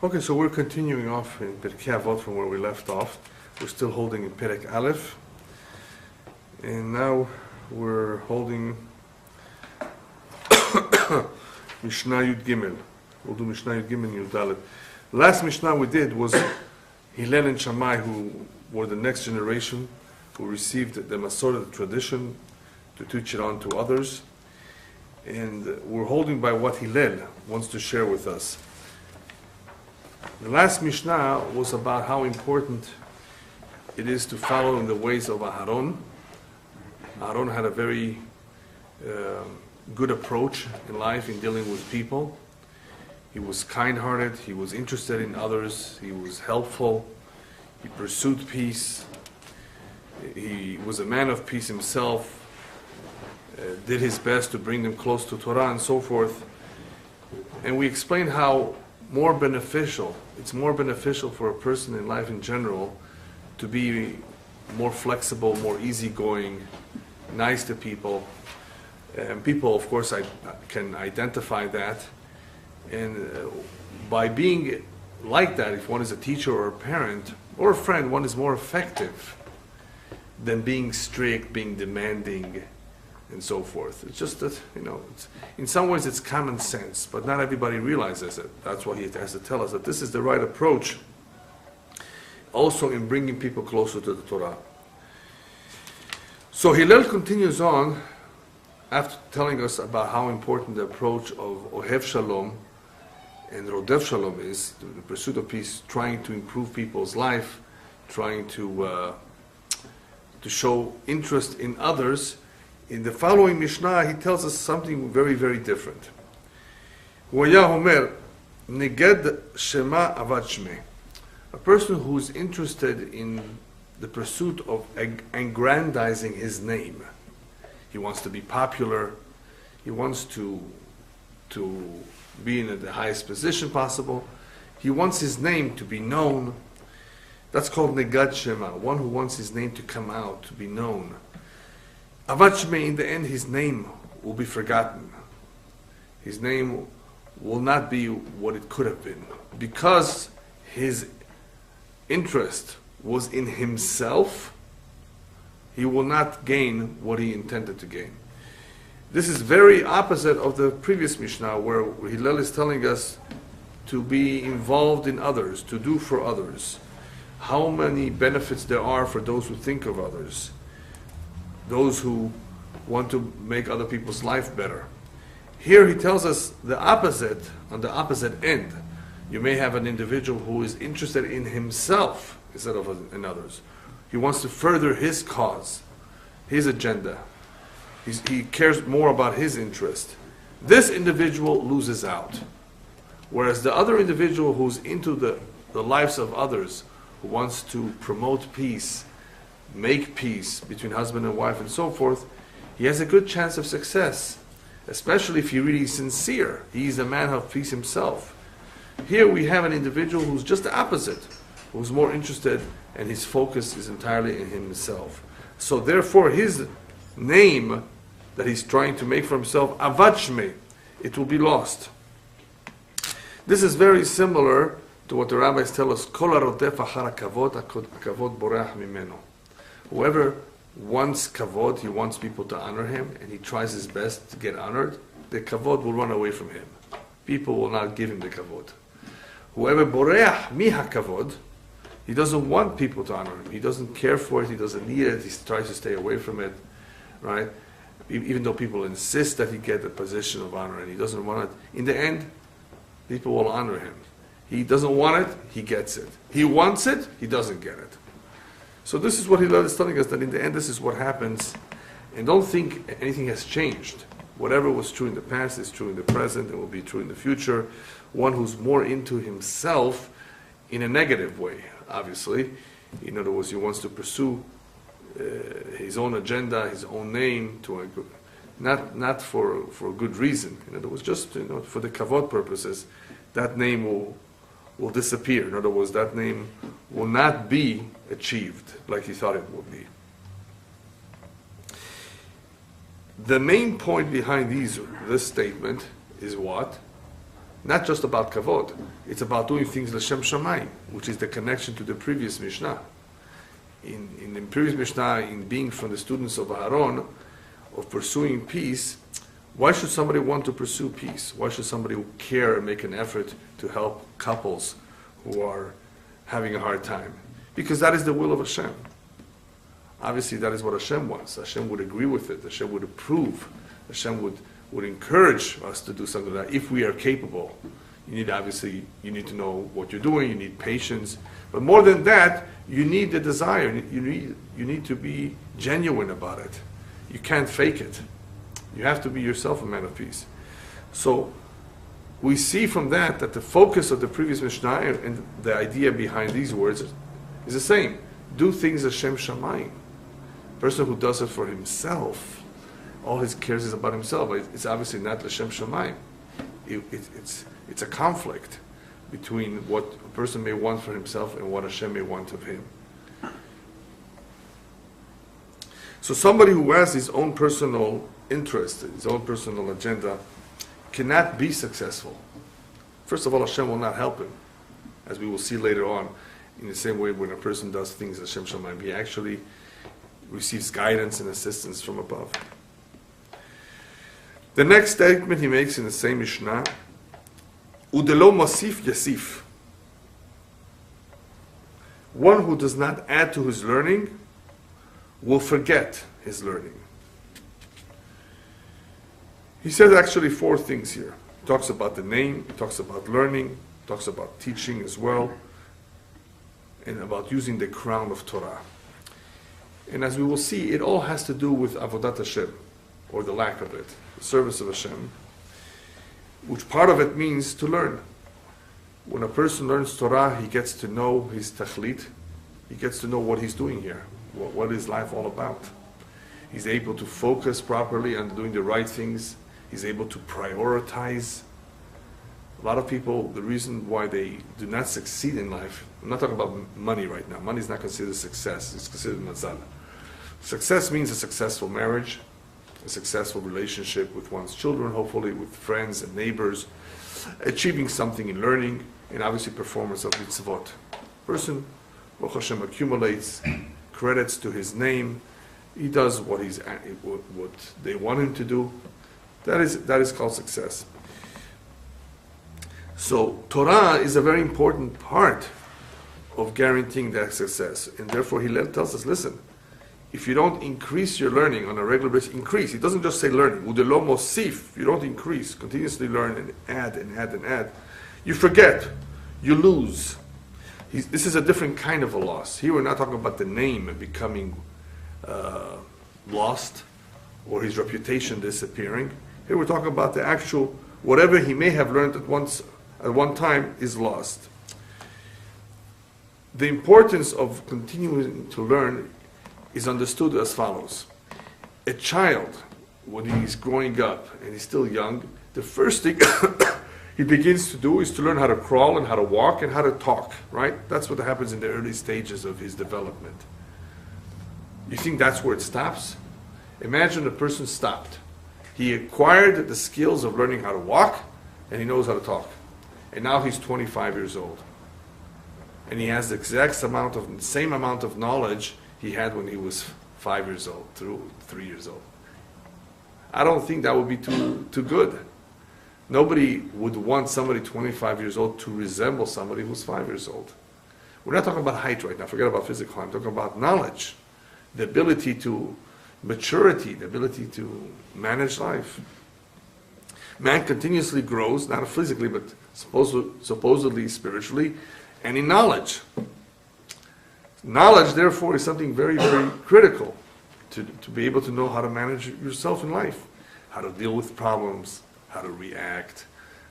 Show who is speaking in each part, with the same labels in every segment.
Speaker 1: Okay, so we're continuing off in Pirkei Avot from where we left off. We're still holding in Perek Aleph. And now we're holding Mishnah Yud Gimel. We'll do Mishnah Yud Gimel and Yud Dalet. Last Mishnah we did was Hillel and Shammai, who were the next generation, who received the Masorah, the tradition, to teach it on to others. And we're holding by what Hillel wants to share with us. The last Mishnah was about how important it is to follow in the ways of Aharon. Aharon had a very good approach in life in dealing with people. He was kind-hearted, he was interested in others, he was helpful, he pursued peace, he was a man of peace himself, did his best to bring them close to Torah and so forth. And we explained how it's more beneficial for a person in life in general to be more flexible, more easygoing, nice to people. And people, of course, can identify that. And by being like that, if one is a teacher or a parent or a friend, one is more effective than being strict, being demanding, and so forth. It's just that, in some ways it's common sense, but not everybody realizes it. That's why he has to tell us that this is the right approach, also in bringing people closer to the Torah. So Hillel continues on after telling us about how important the approach of Ohev Shalom and Rodef Shalom is, the pursuit of peace, trying to improve people's life, trying to show interest in others. In the following Mishnah, he tells us something very, very different. A person who is interested in the pursuit of aggrandizing his name. He wants to be popular. He wants to be in the highest position possible. He wants his name to be known. That's called Negad Shema, one who wants his name to come out, to be known. Avat Shmei, in the end, his name will be forgotten. His name will not be what it could have been. Because his interest was in himself, he will not gain what he intended to gain. This is very opposite of the previous Mishnah, where Hillel is telling us to be involved in others, to do for others. How many benefits there are for those who think of others, those who want to make other people's life better. Here he tells us the opposite, on the opposite end. You may have an individual who is interested in himself instead of in others. He wants to further his cause, his agenda. He cares more about his interest. This individual loses out. Whereas the other individual who's into the lives of others, who wants to promote peace, make peace between husband and wife and so forth, he has a good chance of success, especially if he really is sincere. He's a man of peace himself. Here we have an individual who's just the opposite, who's more interested, and his focus is entirely in himself. So therefore his name that he's trying to make for himself, Avat Shmei, it will be lost. This is very similar to what the rabbis tell us, Kol harodef achar hakavod, hakavod boreach mimeno. Whoever wants kavod, he wants people to honor him, and he tries his best to get honored, the kavod will run away from him. People will not give him the kavod. Whoever boreach mi hakavod, he doesn't want people to honor him. He doesn't care for it, he doesn't need it, he tries to stay away from it, right? Even though people insist that he get the position of honor and he doesn't want it, in the end, people will honor him. He doesn't want it, he gets it. He wants it, he doesn't get it. So this is what Hillel is telling us, that in the end this is what happens. And don't think anything has changed. Whatever was true in the past is true in the present and will be true in the future. One who's more into himself in a negative way, obviously. In other words, he wants to pursue his own agenda, his own name, not for a good reason. In other words, just for the kavod purposes, that name will disappear. In other words, that name will not be achieved like he thought it would be. The main point behind this statement is what? Not just about kavod. It's about doing things l'shem shamayim, which is the connection to the previous Mishnah. In the previous Mishnah, in being from the students of Aharon, of pursuing peace, why should somebody want to pursue peace? Why should somebody care and make an effort to help couples who are having a hard time? Because that is the will of Hashem. Obviously, that is what Hashem wants. Hashem would agree with it. Hashem would approve. Hashem would encourage us to do something like that if we are capable. You need to know what you're doing. You need patience. But more than that, you need the desire. You need to be genuine about it. You can't fake it. You have to be yourself a man of peace. So we see from that the focus of the previous Mishnah and the idea behind these words is the same. Do things Hashem Shamayim. A person who does it for himself, all his cares is about himself. It's obviously not Hashem Shamayim. It's a conflict between what a person may want for himself and what Hashem may want of him. So somebody who has his own personal interest, his own personal agenda, cannot be successful. First of all, Hashem will not help him, as we will see later on. In the same way, when a person does things Hashem Shamayim, he actually receives guidance and assistance from above. The next statement he makes in the same Mishnah, Udelo Masif Yasif. One who does not add to his learning will forget his learning. He says actually 4 things here. He talks about the name, he talks about learning, he talks about teaching as well, and about using the crown of Torah. And as we will see, it all has to do with Avodat Hashem, or the lack of it, the service of Hashem, which part of it means to learn. When a person learns Torah, he gets to know his tachlit, he gets to know what he's doing here, what is life all about. He's able to focus properly on doing the right things. He's able to prioritize. A lot of people, the reason why they do not succeed in life, I'm not talking about money right now. Money is not considered success. It's considered mazal. Success means a successful marriage, a successful relationship with one's children, hopefully with friends and neighbors, achieving something in learning, and obviously performance of mitzvot. Person, Baruch Hashem, accumulates credits to his name. He does what they want him to do. That is called success. So Torah is a very important part of guaranteeing that success, and therefore he tells us, listen, if you don't increase your learning on a regular basis, increase. He doesn't just say learning. Udelo mosif. You don't increase, continuously learn and add and add and add. You forget. You lose. This is a different kind of a loss. Here we're not talking about the name becoming lost or his reputation disappearing. Here we're talking about the actual, whatever he may have learned at one time is lost. The importance of continuing to learn is understood as follows. A child, when he's growing up and he's still young, the first thing he begins to do is to learn how to crawl and how to walk and how to talk, right? That's what happens in the early stages of his development. You think that's where it stops? Imagine a person stopped. He acquired the skills of learning how to walk and he knows how to talk. And now he's 25 years old. And he has the same amount of knowledge he had when he was 5 years old, 3 years old. I don't think that would be too good. Nobody would want somebody 25 years old to resemble somebody who's 5 years old. We're not talking about height right now. Forget about physical. I'm talking about knowledge, the ability to maturity, the ability to manage life. Man continuously grows, not physically, but supposedly spiritually, and in knowledge. Knowledge, therefore, is something very, very critical to be able to know how to manage yourself in life, how to deal with problems, how to react,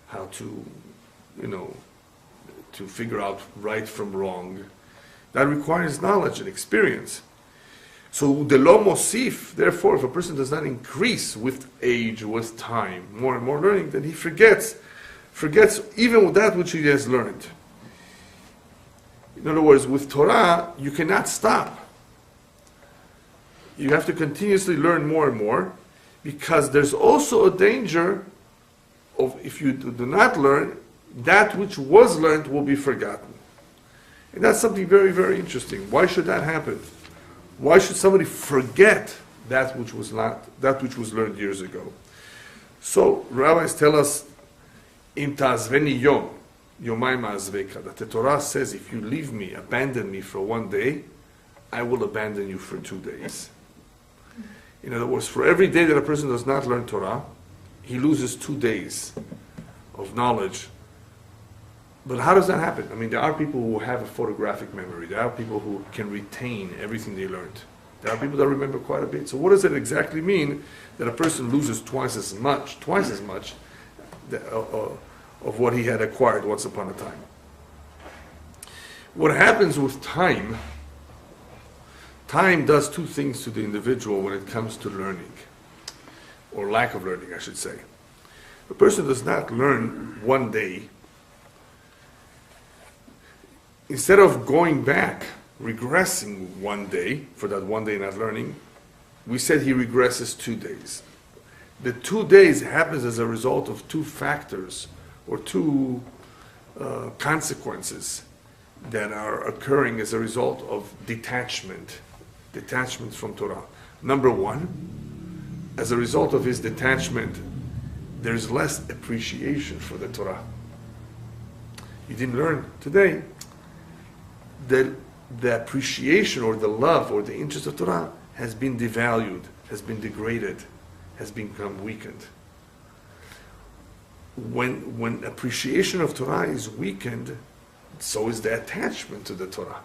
Speaker 1: how to, to figure out right from wrong. That requires knowledge and experience. So the lo mosif, therefore, if a person does not increase with age, with time, more and more learning, then he forgets even with that which he has learned. In other words, with Torah, you cannot stop. You have to continuously learn more and more, Because there's also a danger of, if you do not learn, that which was learned will be forgotten. And that's something very, very interesting. Why should that happen? Why should somebody forget that which was learned years ago? So rabbis tell us, Im ta'azveni yom, yomai ma'azveka, that the Torah says, if you leave me, abandon me for one day, I will abandon you for 2 days. In other words, for every day that a person does not learn Torah, he loses 2 days of knowledge. But how does that happen? I mean, there are people who have a photographic memory. There are people who can retain everything they learned. There are people that remember quite a bit. So what does it exactly mean that a person loses twice as much of what he had acquired once upon a time? What happens with time does two things to the individual when it comes to learning, or lack of learning, I should say. A person does not learn one day. Instead of going back, regressing one day, for that one day not learning, we said he regresses 2 days. The 2 days happens as a result of two factors, or two consequences that are occurring as a result of detachment from Torah. Number one, as a result of his detachment, there's less appreciation for the Torah. You didn't learn today. The appreciation or the love or the interest of Torah has been devalued, has been degraded, has become weakened. When appreciation of Torah is weakened, so is the attachment to the Torah.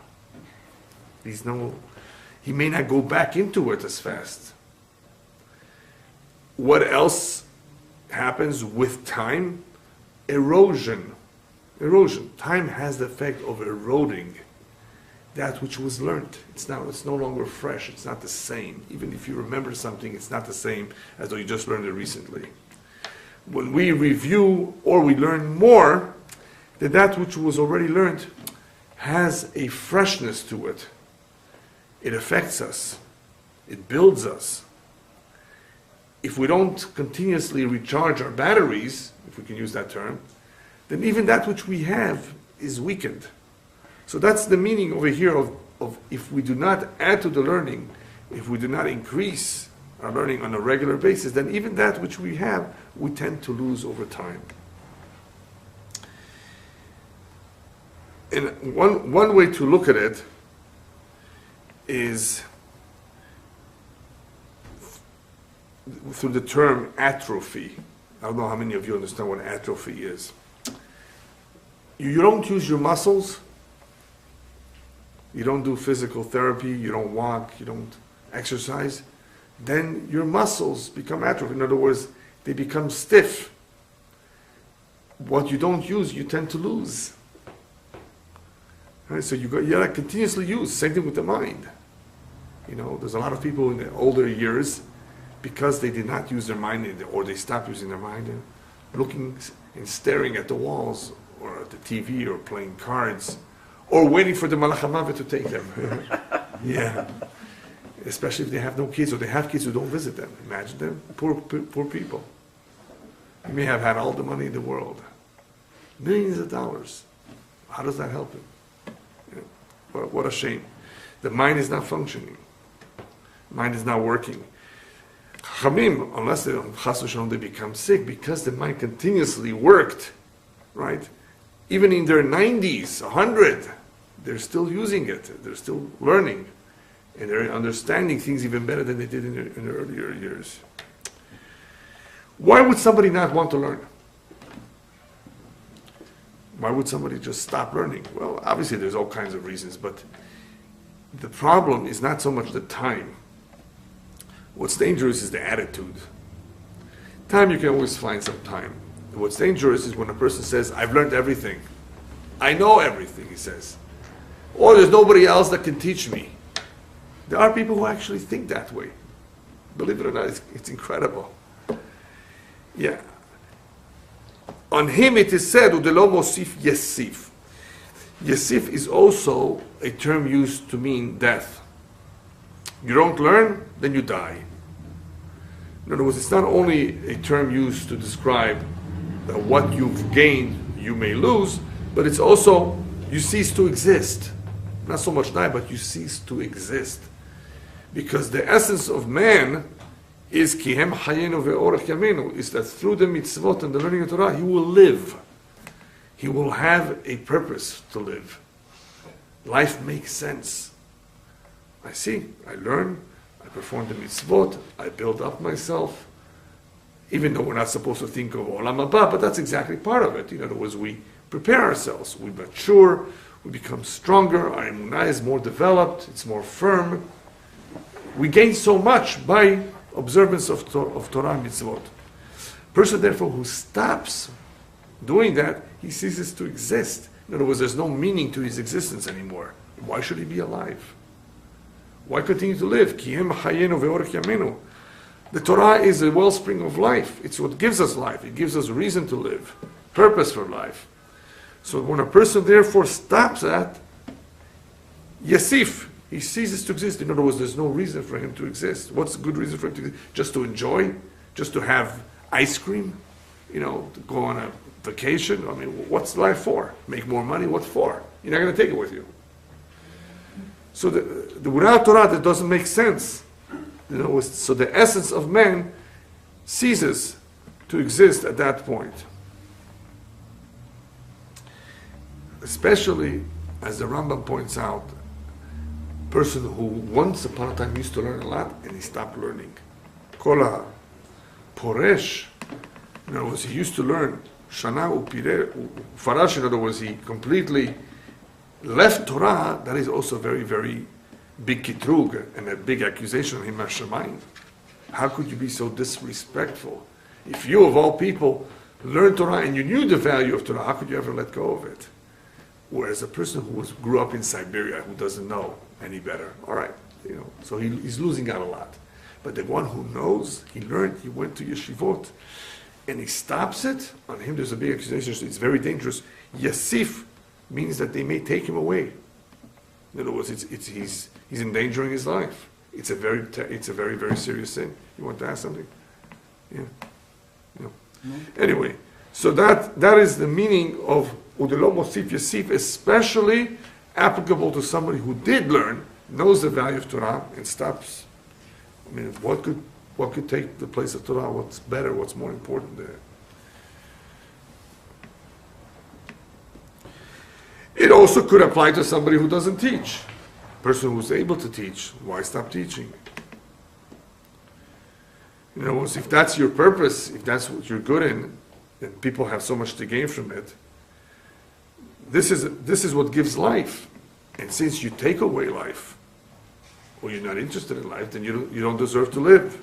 Speaker 1: He may not go back into it as fast. What else happens with time? Erosion. Time has the effect of eroding that which was learned. It's no longer fresh. It's not the same. Even if you remember something, it's not the same as though you just learned it recently. When we review or we learn more, that which was already learned has a freshness to it. It affects us. It builds us. If we don't continuously recharge our batteries, if we can use that term, then even that which we have is weakened. So that's the meaning over here of if we do not add to the learning, if we do not increase our learning on a regular basis, then even that which we have, we tend to lose over time. And one way to look at it is through the term atrophy. I don't know how many of you understand what atrophy is. You don't use your muscles. You don't do physical therapy, you don't walk, you don't exercise, then your muscles become atrophied. In other words, they become stiff. What you don't use, you tend to lose. Right? So you gotta continuously use. Same thing with the mind. There's a lot of people in the older years, because they did not use their mind, or they stopped using their mind, and looking and staring at the walls, or at the TV, or playing cards, or waiting for the Malach HaMavet to take them. Yeah. Especially if they have no kids, or they have kids who don't visit them. Imagine them. Poor people. He may have had all the money in the world. Millions of dollars. How does that help him? What a shame. The mind is not functioning. Mind is not working. Chachamim, unless they become sick, because the mind continuously worked, right? Even in their 90s, 100, they're still using it. They're still learning. And they're understanding things even better than they did in their earlier years. Why would somebody not want to learn? Why would somebody just stop learning? Well, obviously there's all kinds of reasons, but the problem is not so much the time. What's dangerous is the attitude. Time, you can always find some time. What's dangerous is when a person says, I've learned everything. I know everything, he says. Or there's nobody else that can teach me. There are people who actually think that way. Believe it or not, it's incredible. Yeah. On him it is said, Udelo mosif yesif. Yesif is also a term used to mean death. You don't learn, then you die. In other words, it's not only a term used to describe that what you've gained you may lose, but it's also you cease to exist. Not so much die, but you cease to exist. Because the essence of man is kihem hayenu ve'orech yamenu, is that through the mitzvot and the learning of Torah, he will live. He will have a purpose to live. Life makes sense. I see, I learn, I perform the mitzvot, I build up myself, even though we're not supposed to think of olam haba, but that's exactly part of it. In other words, we prepare ourselves, we mature, we become stronger, our emunah is more developed, it's more firm. We gain so much by observance of Torah and mitzvot. Person, therefore, who stops doing that, he ceases to exist. In other words, there's no meaning to his existence anymore. Why should he be alive? Why continue to live? Kihem hayenu ve'orech yamenu. The Torah is a wellspring of life. It's what gives us life. It gives us reason to live, purpose for life. So when a person therefore stops that, yasif, he ceases to exist. In other words, there's no reason for him to exist. What's a good reason for him to exist? Just to enjoy? Just to have ice cream? To go on a vacation? I mean, what's life for? Make more money? What for? You're not going to take it with you. So without Torah, that doesn't make sense. So the essence of man ceases to exist at that point. Especially, as the Rambam points out, a person who once upon a time used to learn a lot and he stopped learning. Kola poresh, in other words, he used to learn shana ufarash, in other words, he completely left Torah. That is also very, very big kitrug and a big accusation on him as Shemayim. How could you be so disrespectful? If you, of all people, learned Torah and you knew the value of Torah, how could you ever let go of it? Whereas a person who grew up in Siberia, who doesn't know any better, all right, so he's losing out a lot. But the one who knows, he learned, he went to yeshivot, and he stops it, on him there's a big accusation, so it's very dangerous. Yasif means that they may take him away. In other words, he's endangering his life. It's a very, very serious thing. You want to ask something? Yeah. No. Anyway, so that is the meaning of Udelo Mosif Yasif, especially applicable to somebody who did learn, knows the value of Torah, and stops. I mean, what could take the place of Torah? What's better? What's more important there? It also could apply to somebody who doesn't teach. A person who's able to teach, why stop teaching? If that's your purpose, if that's what you're good in, and people have so much to gain from it, this is what gives life. And since you take away life, or you're not interested in life, then you don't deserve to live.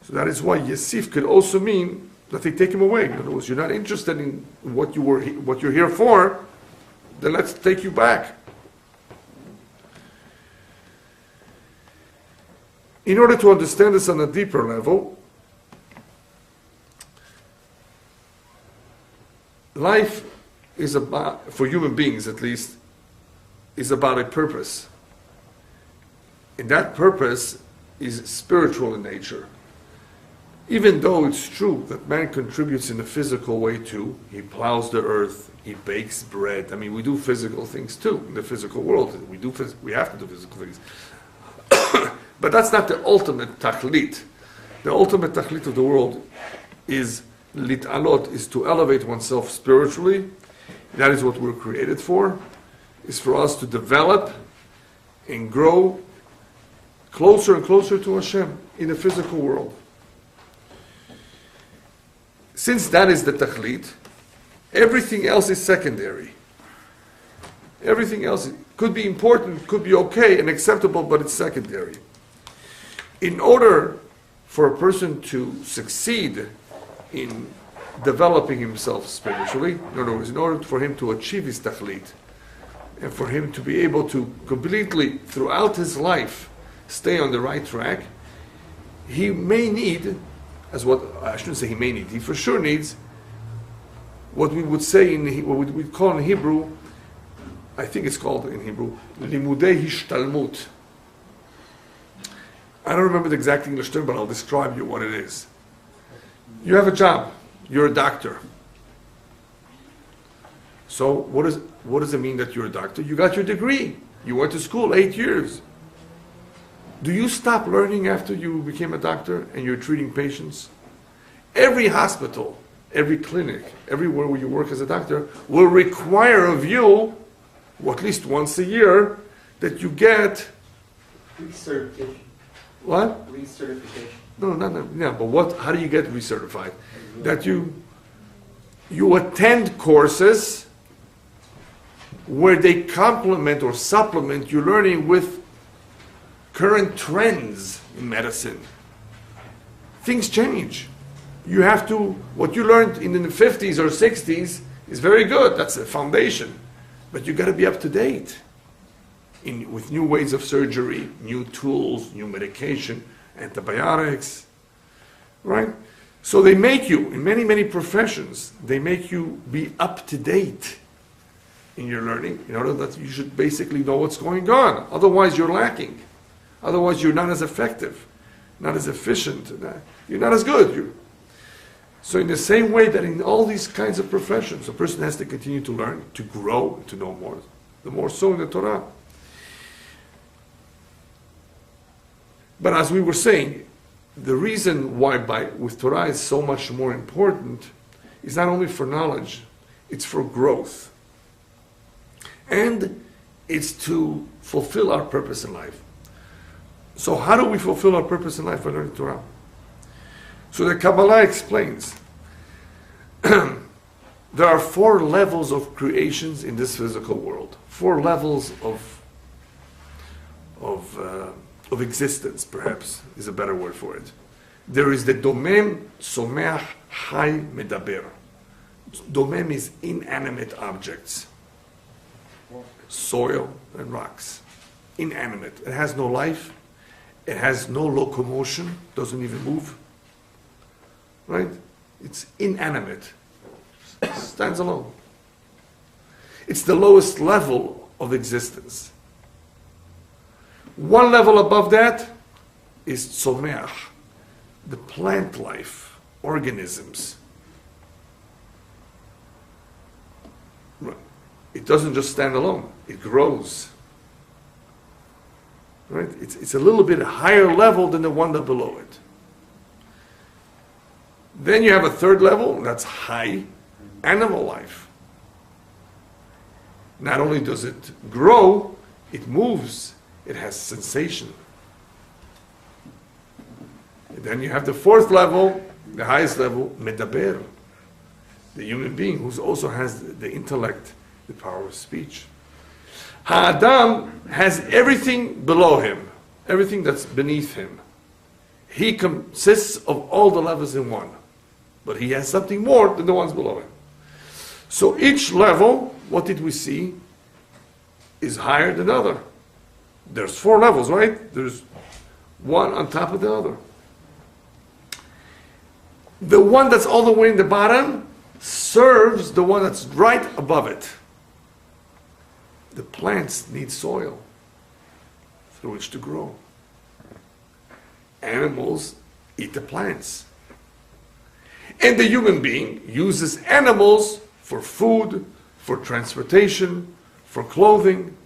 Speaker 1: So that is why Yasif could also mean that they take him away. In other words, you're not interested in what you're here for, then let's take you back. In order to understand this on a deeper level, life is about, for human beings at least, is about a purpose. And that purpose is spiritual in nature. Even though it's true that man contributes in a physical way too, he plows the earth, he bakes bread. I mean, we do physical things too in the physical world. We have to do physical things. But that's not the ultimate tachlit. The ultimate tachlit of the world is lit'alot, is to elevate oneself spiritually. That is what we're created for, is for us to develop and grow closer and closer to Hashem in the physical world. Since that is the tachlit, everything else is secondary. Everything else could be important, could be okay and acceptable, but it's secondary. In order for a person to succeed in developing himself spiritually, in other words, in order for him to achieve his tachlit, and for him to be able to completely, throughout his life, stay on the right track, he may need, I shouldn't say he may need, he for sure needs what we would say what we call in Hebrew, I think it's called in Hebrew, limudei hishtalmut. I don't remember the exact English term, but I'll describe you what it is. You have a job. You're a doctor. So what does it mean that you're a doctor? You got your degree. You went to school 8 years. Do you stop learning after you became a doctor and you're treating patients? Every hospital, every clinic, everywhere where you work as a doctor will require of you, or at least once a year, that you get
Speaker 2: recertification.
Speaker 1: What?
Speaker 2: Recertification.
Speaker 1: No, but what? How do you get recertified? That you attend courses where they complement or supplement your learning with current trends in medicine. Things change. You have to, what you learned in the 50s or 60s is very good. That's a foundation. But you got to be up to date with new ways of surgery, new tools, new medication, antibiotics, right? So they make you, in many, many professions, they make you be up to date in your learning in order that you should basically know what's going on. Otherwise, you're lacking. Otherwise, you're not as effective, not as efficient. You're not as good. So in the same way that in all these kinds of professions, a person has to continue to learn, to grow, to know more. The more so in the Torah. But as we were saying, the reason why with Torah is so much more important is not only for knowledge, it's for growth. And it's to fulfill our purpose in life. So how do we fulfill our purpose in life by learning Torah? So the Kabbalah explains, there are 4 levels of creations in this physical world. 4 levels of existence, perhaps, is a better word for it. There is the domem, someach, chai, medaber. Domem is inanimate objects. Soil and rocks. Inanimate. It has no life. It has no locomotion. Doesn't even move. Right? It's inanimate. Stands alone. It's the lowest level of existence. One level above that is tzomeach, the plant life, organisms. It doesn't just stand alone, it grows. Right? It's a little bit higher level than the one that below it. Then you have a third level, that's high, animal life. Not only does it grow, it moves. It has sensation. And then you have the fourth level, the highest level, medaber, the human being who also has the intellect, the power of speech. Ha'adam has everything below him, everything that's beneath him. He consists of all the levels in one, but he has something more than the ones below him. So each level, what did we see, is higher than the other. There's 4 levels, right? There's one on top of the other. The one that's all the way in the bottom serves the one that's right above it. The plants need soil through which to grow. Animals eat the plants. And the human being uses animals for food, for transportation, for clothing.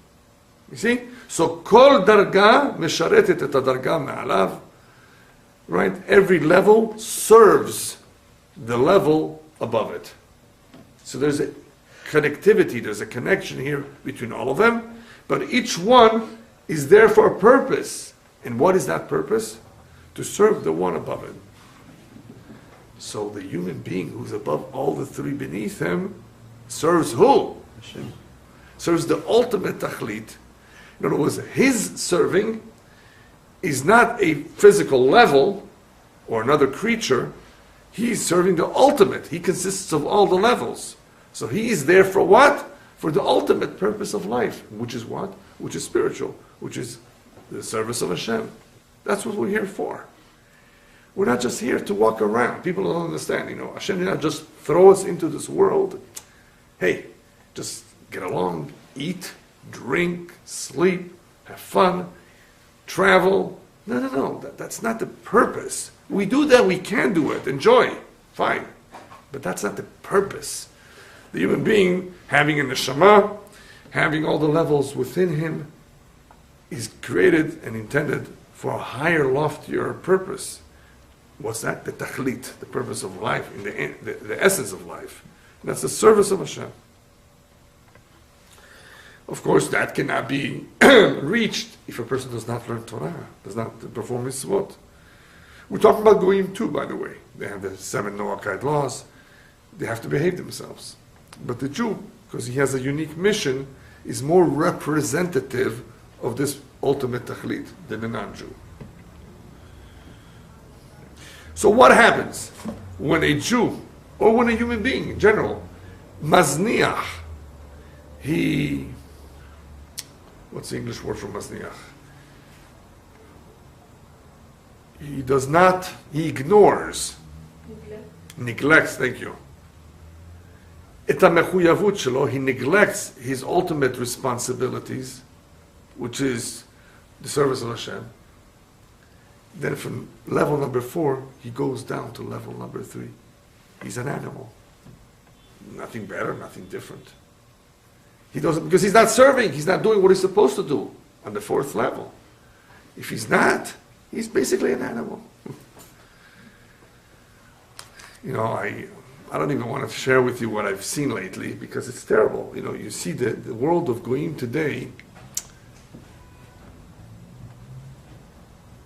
Speaker 1: You see? So, kol darga mesharetet et hadarga me'alav. Right? Every level serves the level above it. So there's a connectivity, there's a connection here between all of them, but each one is there for a purpose. And what is that purpose? To serve the one above it. So the human being who's above all the 3 beneath him serves who? Hashem. Serves the ultimate tachlit. In other words, his serving is not a physical level or another creature. He's serving the ultimate. He consists of all the levels. So he is there for what? For the ultimate purpose of life, which is what? Which is spiritual, which is the service of Hashem. That's what we're here for. We're not just here to walk around. People don't understand, Hashem did not just throw us into this world. Hey, just get along, eat, drink, sleep, have fun, travel, No. That's not the purpose. We do that, we can do it. Enjoy. Fine. But that's not the purpose. The human being, having a neshama, having all the levels within him, is created and intended for a higher, loftier purpose. What's that? The tachlit, the purpose of life, in the essence of life. And that's the service of Hashem. Of course, that cannot be reached if a person does not learn Torah, does not perform mitzvot. We're talking about Goyim too, by the way. They have the 7 Noahide laws. They have to behave themselves. But the Jew, because he has a unique mission, is more representative of this ultimate tachlit than the non-Jew. So what happens when a Jew, or when a human being in general, mazniach, what's the English word for mazniach? He ignores, neglects, thank you. Et ha-mechuyavut shelo, he neglects his ultimate responsibilities, which is the service of Hashem. Then from level number 4, he goes down to level number 3. He's an animal. Nothing better, nothing different. He doesn't, because he's not serving, he's not doing what he's supposed to do on the 4th level. If he's not, he's basically an animal. I don't even want to share with you what I've seen lately because it's terrible. You see the world of Goyim today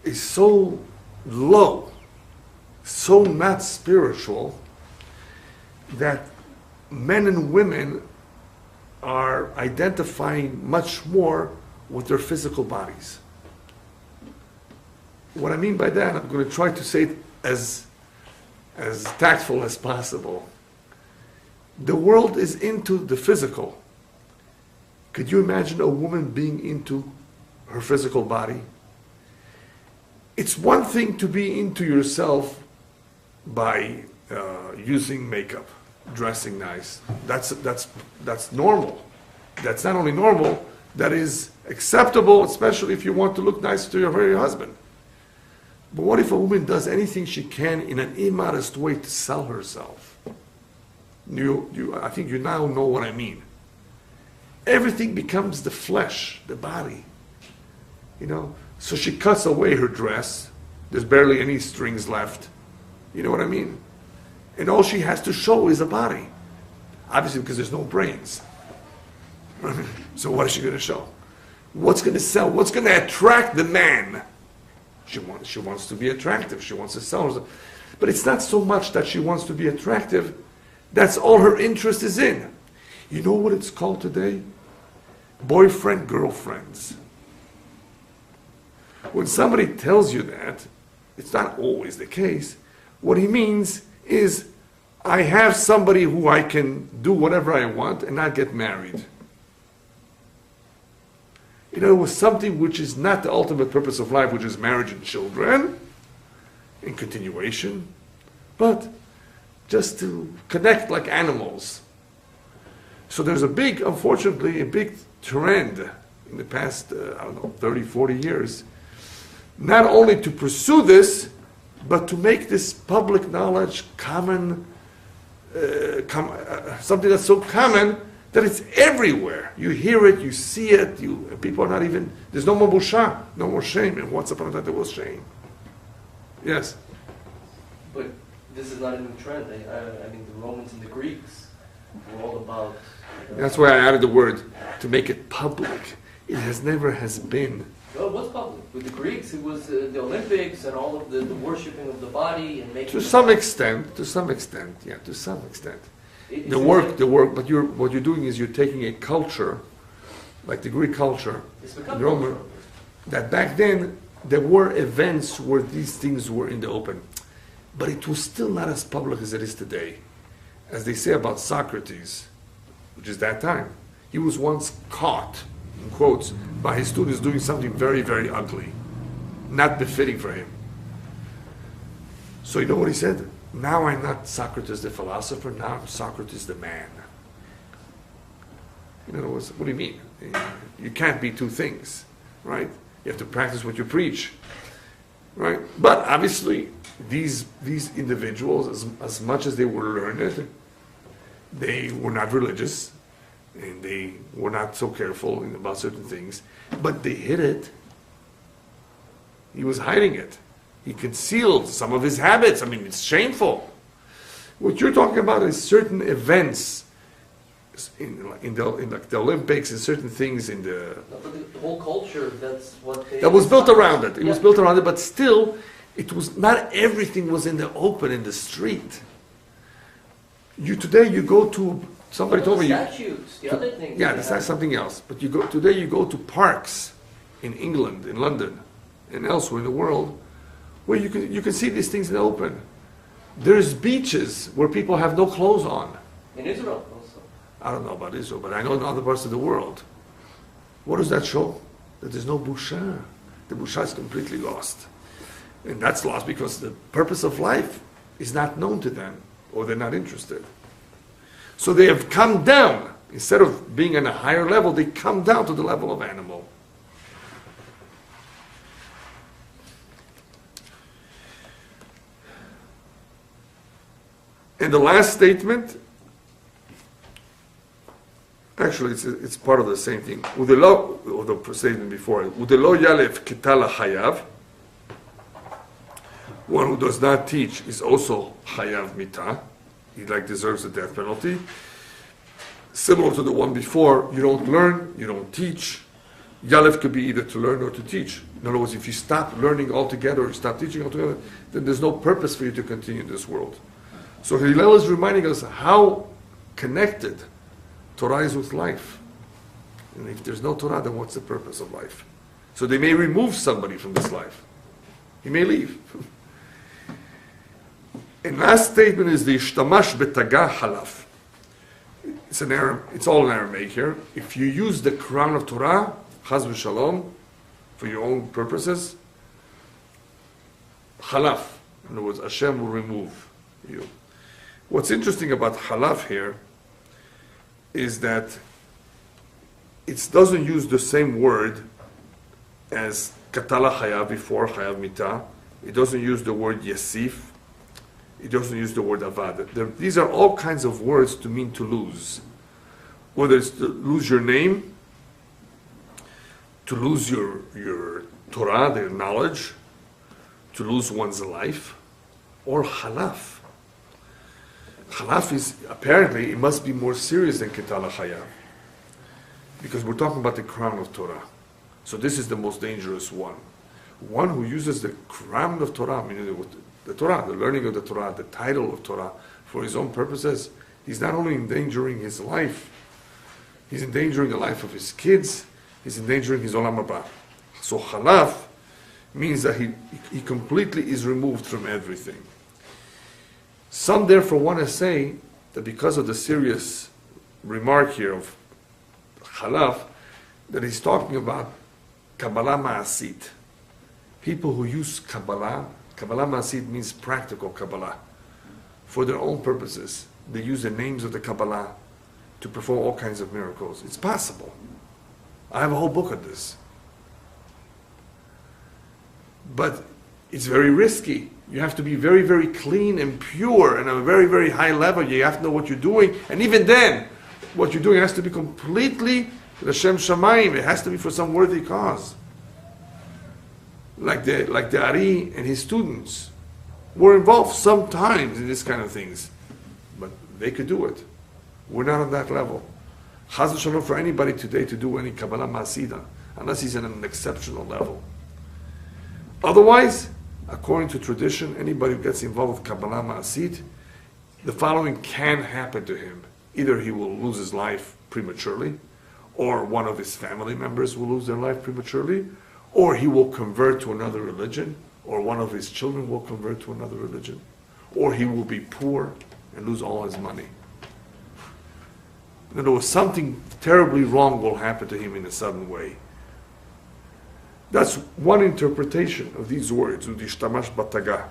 Speaker 1: is so low, so not spiritual, that men and women are identifying much more with their physical bodies. What I mean by that, I'm going to try to say it as tactful as possible. The world is into the physical. Could you imagine a woman being into her physical body? It's one thing to be into yourself by using makeup, dressing nice. That's normal. That's not only normal, that is acceptable, especially if you want to look nice to your very husband. But what if a woman does anything she can in an immodest way to sell herself? I think you now know what I mean. Everything becomes the flesh, the body. So she cuts away her dress. There's barely any strings left. You know what I mean? And all she has to show is a body. Obviously, because there's no brains. So what is she going to show? What's going to sell? What's going to attract the man? She wants to be attractive. She wants to sell herself. But it's not so much that she wants to be attractive. That's all her interest is in. You know what it's called today? Boyfriend, girlfriends. When somebody tells you that, it's not always the case. What he means is, I have somebody who I can do whatever I want and not get married. It was something which is not the ultimate purpose of life, which is marriage and children, in continuation, but just to connect like animals. So there's unfortunately, a big trend in the past, 30, 40 years, not only to pursue this, but to make this public knowledge common, something that's so common that it's everywhere. You hear it, you see it, people are not even, there's no more busha, no more shame. And once upon a time there was shame. Yes?
Speaker 2: But this is not a new trend. I mean, the Romans and the Greeks were all about...
Speaker 1: That's why I added the word, to make it public. It never has been.
Speaker 2: Well, it was public. With the Greeks, it was the Olympics and all of the worshipping of the body and making... To some extent, yeah, to some extent. The work, but what you're doing is you're taking a culture, like the Greek culture, Roman, that back then there were events where these things were in the open, but it was still not as public as it is today. As they say about Socrates, which is that time, he was once caught, in quotes, by his students doing something very, very ugly, not befitting for him. So you know what he said? Now I'm not Socrates the philosopher, now I'm Socrates the man. In other words, what do you mean? You can't be two things, right? You have to practice what you preach.
Speaker 1: Right? But obviously, these individuals, as much as they were learned, they were not religious, and they were not so careful about certain things, but they hid it. He was hiding it. He concealed some of his habits. I mean, it's shameful. What you're talking about is certain events in the Olympics and certain things in the...
Speaker 2: No, but the whole culture, that's what they...
Speaker 1: That was built around it. It was built around it, but still, it was not everything was in the open, in the street. Today you go to... Somebody told me...
Speaker 2: Statues, the other things.
Speaker 1: Yeah, that's something else. But today you go to parks in England, in London, and elsewhere in the world, where you can see these things in the open. There's beaches where people have no clothes on.
Speaker 2: In Israel also.
Speaker 1: I don't know about Israel, but I know in other parts of the world. What does that show? That there's no busha. The busha is completely lost. And that's lost because the purpose of life is not known to them, or they're not interested. So they have come down. Instead of being on a higher level, they come down to the level of animal. And the last statement, actually it's part of the same thing. Udelo, or the statement before it. Udelo yalef kitala hayav. One who does not teach is also hayav mita. He deserves the death penalty. Similar to the one before, you don't learn, you don't teach. Yalef could be either to learn or to teach. In other words, if you stop learning altogether or you stop teaching altogether, then there's no purpose for you to continue in this world. So Hillel is reminding us how connected Torah is with life. And if there's no Torah, then what's the purpose of life? So they may remove somebody from this life. He may leave. And last statement is the Ishtamash betagah halaf. It's all in Aramaic here. If you use the crown of Torah, chaz v'shalom, for your own purposes, halaf. In other words, Hashem will remove you. What's interesting about halaf here is that it doesn't use the same word as katala chayav before, chayav mita. It doesn't use the word yasif. It doesn't use the word avad. These are all kinds of words to mean to lose. Whether it's to lose your name, to lose your Torah, their knowledge, to lose one's life, or halaf. Halaf is, apparently, it must be more serious than Ketala Chayav. Because we're talking about the crown of Torah. So this is the most dangerous one. One who uses the crown of Torah, meaning the Torah, the learning of the Torah, the title of Torah, for his own purposes, he's not only endangering his life, he's endangering the life of his kids, he's endangering his olam haba. So halaf means that he completely is removed from everything. Some therefore want to say that because of the serious remark here of halaf, that he's talking about Kabbalah Ma'asit. People who use Kabbalah Ma'asit means practical Kabbalah, for their own purposes. They use the names of the Kabbalah to perform all kinds of miracles. It's possible. I have a whole book on this. But it's very risky. You have to be very, very clean and pure and at a very, very high level. You have to know what you're doing. And even then, what you're doing has to be completely L'Shem Shamayim. It has to be for some worthy cause. Like the Ari and his students were involved sometimes in this kind of things. But they could do it. We're not on that level. Chaz v'shalom for anybody today to do any Kabbalah Ma'asida, unless he's at an exceptional level. Otherwise, according to tradition, anybody who gets involved with Kabbalah Ma'asit, the following can happen to him. Either he will lose his life prematurely, or one of his family members will lose their life prematurely, or he will convert to another religion, or one of his children will convert to another religion, or he will be poor and lose all his money. In other words, something terribly wrong will happen to him in a sudden way. That's one interpretation of these words, Udishtamash Batagah.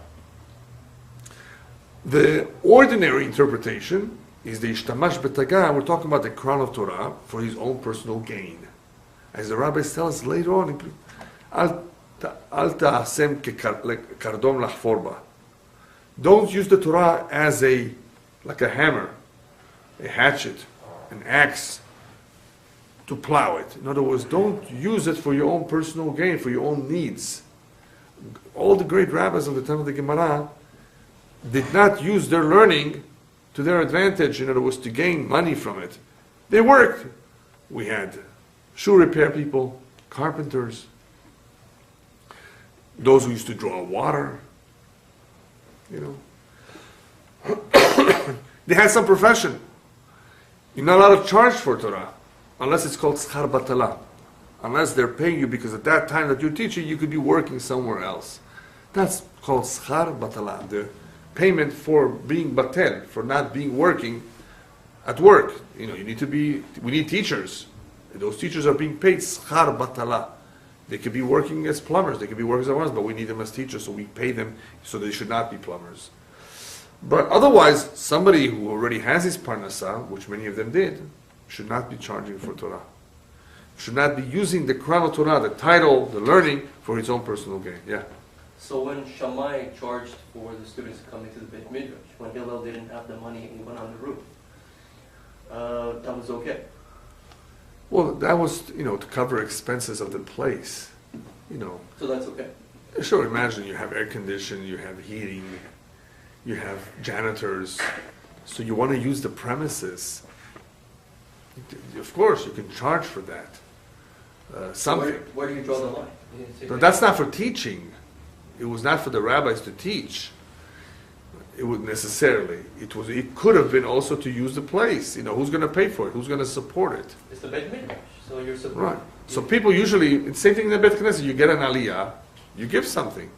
Speaker 1: The ordinary interpretation is the Ishtamash Batagah. We're talking about the crown of Torah for his own personal gain. As the rabbis tell us later on, אל תעשם כקרדום לחפור בה. Don't use the Torah as like a hammer, a hatchet, an axe to plow it. In other words, don't use it for your own personal gain, for your own needs. All the great rabbis of the time of the Gemara did not use their learning to their advantage, in other words, to gain money from it. They worked. We had shoe repair people, carpenters, those who used to draw water, you know. They had some profession. You're not allowed to charge for Torah unless it's called schar batala. Unless they're paying you, because at that time that you're teaching, you could be working somewhere else. That's called schar batala, the payment for being batel, for not being working at work. You know, we need teachers. Those teachers are being paid schar batala. They could be working as plumbers, they could be working as ones, but we need them as teachers, so we pay them, so they should not be plumbers. But otherwise, somebody who already has his parnasah, which many of them did, should not be charging for Torah. Should not be using the crown of Torah, the title, the learning, for his own personal gain. Yeah.
Speaker 2: So when Shammai charged for the students coming to the Beit Midrash, when Hillel didn't have the money and he went on the roof, that was okay?
Speaker 1: Well, that was, to cover expenses of the place,
Speaker 2: So that's okay?
Speaker 1: Sure, imagine you have air conditioning, you have heating, you have janitors, so you want to use the premises. Of course, you can charge for that. Something.
Speaker 2: Where do you draw the line?
Speaker 1: But that's not for teaching. It was not for the rabbis to teach. It would necessarily. It could have been also to use the place. Who's going to pay for it? Who's going to support it?
Speaker 2: It's the Beit Midrash, so you're supporting.
Speaker 1: Right. So people usually, it's the same thing in the Beit Knesset. You get an aliyah, you give something.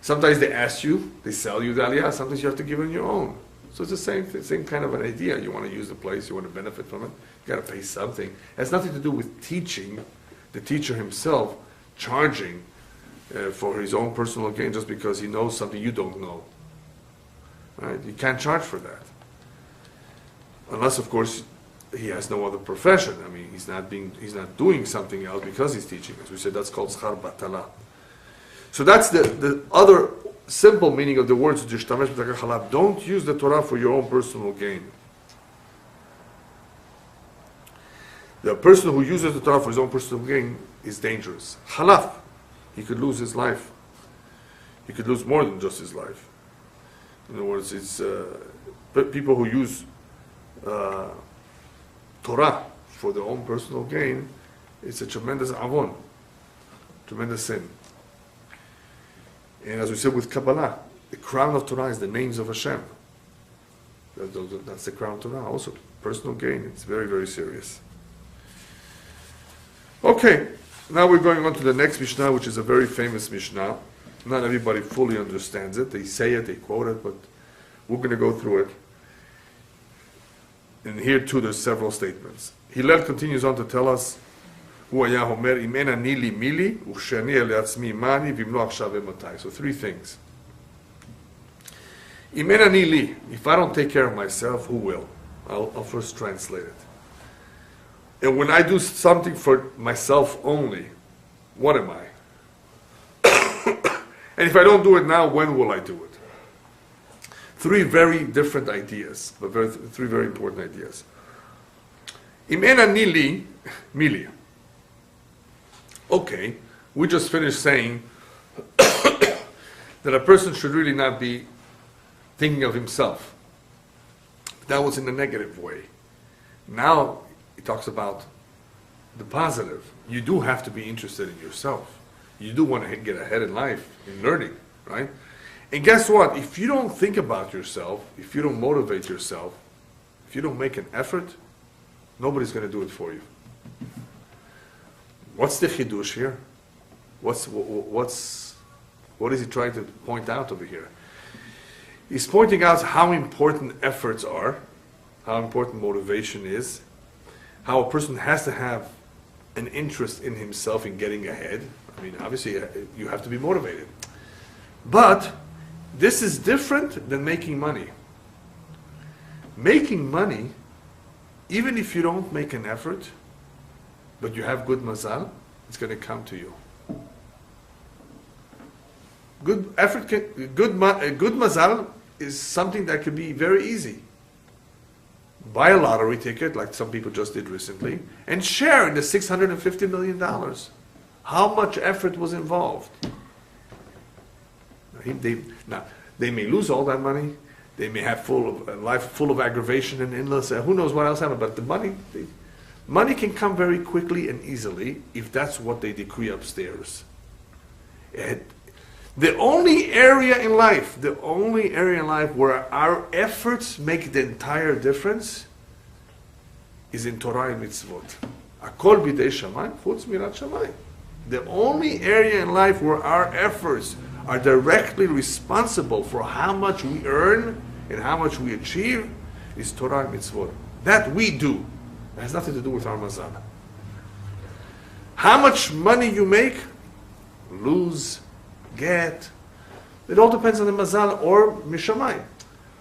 Speaker 1: Sometimes they ask you, they sell you the aliyah. Sometimes you have to give on your own. So it's the same kind of an idea. You want to use the place, you want to benefit from it. You got to pay something. It has nothing to do with teaching. The teacher himself charging for his own personal gain just because he knows something you don't know. Right? You can't charge for that. Unless, of course, he has no other profession. I mean, he's not doing something else because he's teaching. As we said, that's called schar batala. So that's the other simple meaning of the words "Tishtamesh b'takach halab." Don't use the Torah for your own personal gain. The person who uses the Torah for his own personal gain is dangerous. Halaf, he could lose his life. He could lose more than just his life. In other words, it's people who use Torah for their own personal gain. It's a tremendous avon, tremendous sin. And as we said with Kabbalah, the crown of Torah is the names of Hashem. That's the crown of Torah. Also, personal gain. It's very, very serious. Okay, now we're going on to the next Mishnah, which is a very famous Mishnah. Not everybody fully understands it. They say it, they quote it, but we're going to go through it. And here too, there's several statements. Hillel continues on to tell us, so three things. If I don't take care of myself, who will? I'll first translate it. And when I do something for myself only, what am I? And if I don't do it now, when will I do it? Three very different ideas, but three very important ideas. Mili. Okay, we just finished saying that a person should really not be thinking of himself. That was in a negative way. Now he talks about the positive. You do have to be interested in yourself. You do want to get ahead in life, in learning, right? And guess what? If you don't think about yourself, if you don't motivate yourself, if you don't make an effort, nobody's going to do it for you. What's the chidush here? What is he trying to point out over here? He's pointing out how important efforts are, how important motivation is, how a person has to have an interest in himself in getting ahead. I mean, obviously, you have to be motivated. But this is different than making money. Making money, even if you don't make an effort, but you have good mazal, it's going to come to you. Good effort, good mazal is something that could be very easy. Buy a lottery ticket, like some people just did recently, and share in the $650 million. How much effort was involved? They may lose all that money. They may have a life full of aggravation and endless. Who knows what else happened? But the money can come very quickly and easily if that's what they decree upstairs. The only area in life where our efforts make the entire difference is in Torah and mitzvot. Akol bidei shamayim, chutz mirat shamayim. The only area in life where our efforts are directly responsible for how much we earn and how much we achieve is Torah and mitzvot. That we do. It has nothing to do with our mazal. How much money you make, lose, get, it all depends on the mazal or mishamayim.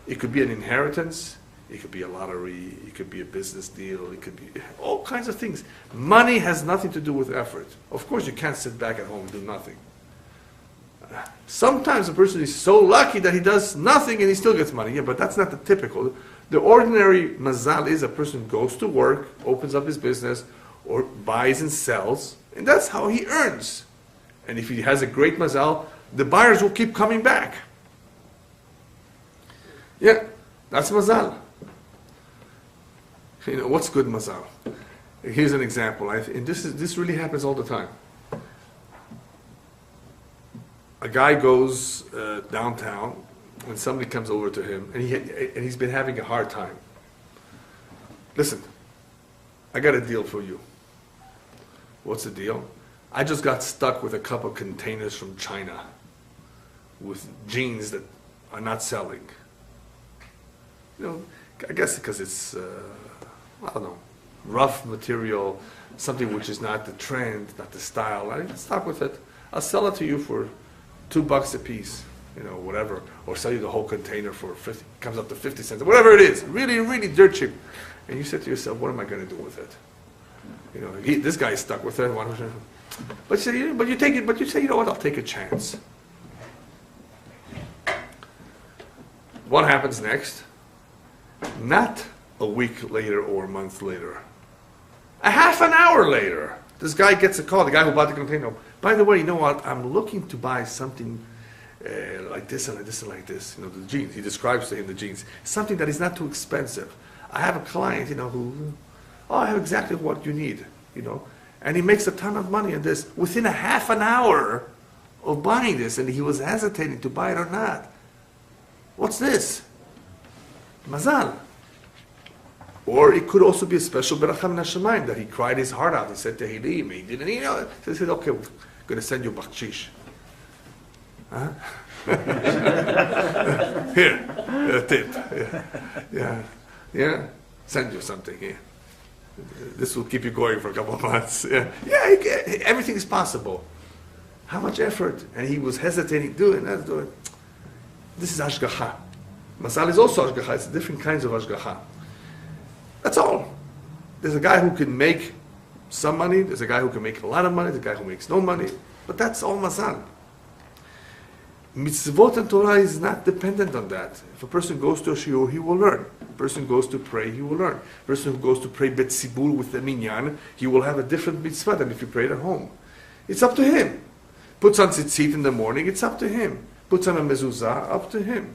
Speaker 1: It could be an inheritance, it could be a lottery, it could be a business deal, it could be all kinds of things. Money has nothing to do with effort. Of course, you can't sit back at home and do nothing. Sometimes a person is so lucky that he does nothing and he still gets money. Yeah, but that's not the typical. The ordinary mazal is a person goes to work, opens up his business, or buys and sells, and that's how he earns. And if he has a great mazal, the buyers will keep coming back. Yeah, that's mazal. You know, what's good mazal? Here's an example. And this really happens all the time. A guy goes downtown, and somebody comes over to him, and he's been having a hard time. Listen, I got a deal for you. What's the deal? I just got stuck with a couple of containers from China with jeans that are not selling. You know, I guess because it's, I don't know, rough material, something which is not the trend, not the style. I'm stuck with it. I'll sell it to you for $2 a piece, you know, whatever, or sell you the whole container for 50, comes up to 50 cents, whatever it is, really, really dirt cheap. And you said to yourself, what am I going to do with it? You know, this guy is stuck with it. But you take it. But you say, you know what? I'll take a chance. What happens next? Not a week later or a month later. A half an hour later, this guy gets a call. The guy who bought the container. By the way, you know what? I'm looking to buy something like this and like this and like this. You know, the jeans. He describes to him the jeans. Something that is not too expensive. I have a client, you know, who, I have exactly what you need, you know. And he makes a ton of money on this within a half an hour of buying this, and he was hesitating to buy it or not. What's this? Mazal. Or it could also be a special beracha min hashamayim that he cried his heart out. He said Tehillim. He didn't, you know. So he said, okay, we're going to send you bakshish. Huh? Here, a tip. Yeah. Send you something here. This will keep you going for a couple of months. Yeah, everything is possible. How much effort? And he was hesitating, doing that, doing. This is hashgacha. Mazal is also hashgacha. It's different kinds of hashgacha. That's all. There's a guy who can make some money. There's a guy who can make a lot of money. There's a guy who makes no money. But that's all mazal. Mitzvot and Torah is not dependent on that. If a person goes to a shiur, he will learn. A person goes to pray, he will learn. A person who goes to pray betzibur with the minyan, he will have a different mitzvah than if you prayed at home. It's up to him. Puts on tzitzit in the morning, it's up to him. Puts on a mezuzah, up to him.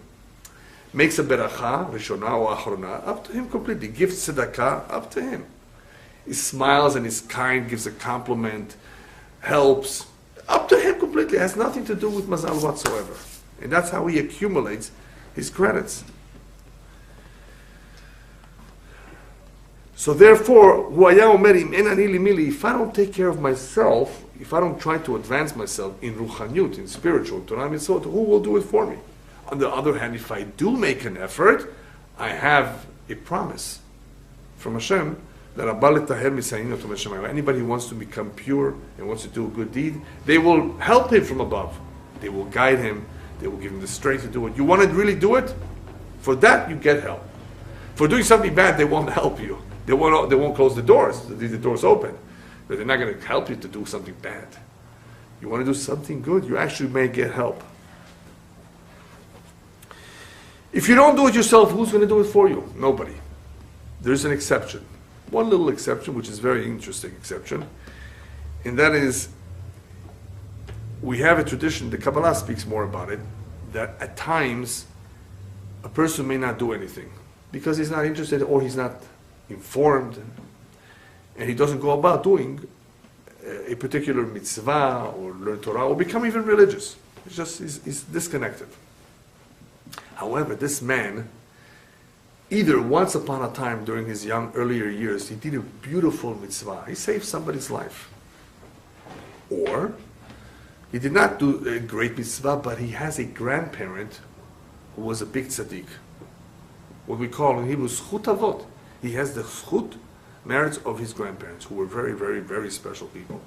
Speaker 1: Makes a beracha, rishona or achrona, up to him completely. Gives tzedakah, up to him. He smiles and is kind, gives a compliment, helps. Up to him completely. It has nothing to do with mazal whatsoever. And that's how he accumulates his credits. So therefore, if I don't take care of myself, if I don't try to advance myself in ruchaniut, in spiritual, Torah mitzvot, who will do it for me? On the other hand, if I do make an effort, I have a promise from Hashem that anybody who wants to become pure and wants to do a good deed, they will help him from above. They will guide him. They will give him the strength to do it. You want to really do it? For that, you get help. For doing something bad, they won't help you. They won't close the doors. Leave the doors open. But they're not going to help you to do something bad. You want to do something good, you actually may get help. If you don't do it yourself, who's going to do it for you? Nobody. There's an exception. One little exception, which is a very interesting exception, and that is, we have a tradition, the Kabbalah speaks more about it, that at times a person may not do anything because he's not interested or he's not informed, and he doesn't go about doing a particular mitzvah or learn Torah or become even religious. It's just, he's disconnected. However, this man, either once upon a time during his earlier years, he did a beautiful mitzvah. He saved somebody's life. Or he did not do a great mitzvah, but he has a grandparent who was a big tzaddik. What we call in Hebrew, zchut avot. He has the zchut, merits of his grandparents, who were very, very, very special people.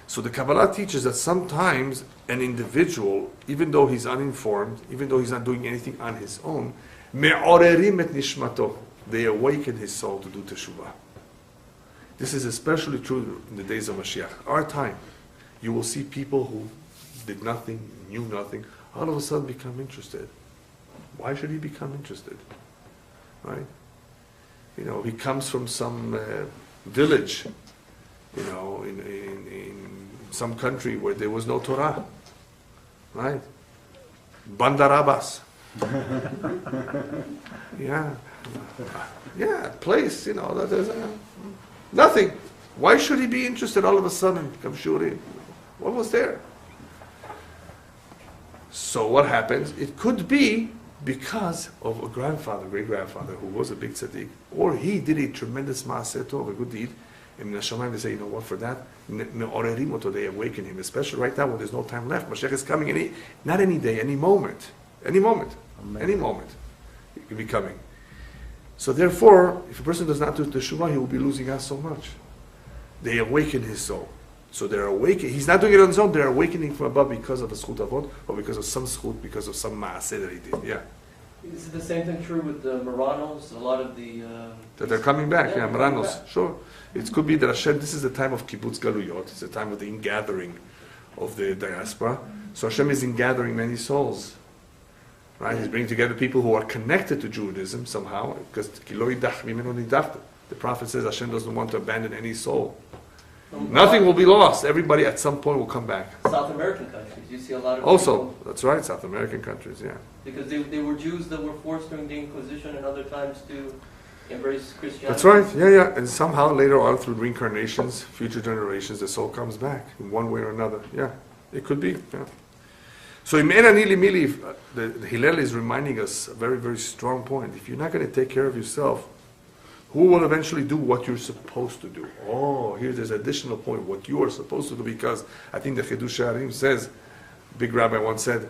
Speaker 1: So the Kabbalah teaches that sometimes an individual, even though he's uninformed, even though he's not doing anything on his own, me'orerim et nishmato, they awaken his soul to do teshuvah. This is especially true in the days of Mashiach. Our time, you will see people who did nothing, knew nothing, all of a sudden become interested. Why should he become interested? Right? You know, he comes from some village, you know, in some country where there was no Torah, right? Bandarabas. Yeah, place, you know, that is nothing. Why should he be interested all of a sudden? Come shuri. What was there? So what happens? It could be because of a grandfather, great-grandfather, who was a big tzaddik, or he did a tremendous maaseh tov, a good deed, and Minashamayim, they say, you know what, for that, they awaken him, especially right now when there's no time left. Mashiach is coming not any day, any moment. Any moment. Any moment. He could be coming. So therefore, if a person does not do teshuvah, he will be losing out so much. They awaken his soul. So they're awakening. He's not doing it on his own. They're awakening from above because of a zchut avot, or because of some zchut, because of some maaseh that he did. Yeah.
Speaker 2: Is the same thing true with the Maranos? A lot of the
Speaker 1: that they're coming back. Yeah, Maranos. Sure. It could be that Hashem. This is the time of kibbutz galuyot. It's the time of the ingathering of the diaspora. So Hashem is ingathering many souls. Right? He's bringing together people who are connected to Judaism somehow. Because the prophet says Hashem doesn't want to abandon any soul. Nothing will be lost. Everybody at some point will come back.
Speaker 2: South American countries, you see a lot of
Speaker 1: also,
Speaker 2: people,
Speaker 1: that's right, South American countries, yeah.
Speaker 2: Because they were Jews that were forced during the Inquisition and other times to embrace Christianity.
Speaker 1: That's right, yeah. And somehow later on through reincarnations, future generations, the soul comes back in one way or another. Yeah, it could be, yeah. So in Me'enani Mili, the Hillel is reminding us a very, very strong point. If you're not going to take care of yourself, who will eventually do what you're supposed to do? Oh, here's this additional point, what you are supposed to do, because I think the Chidush Harim says, big rabbi once said,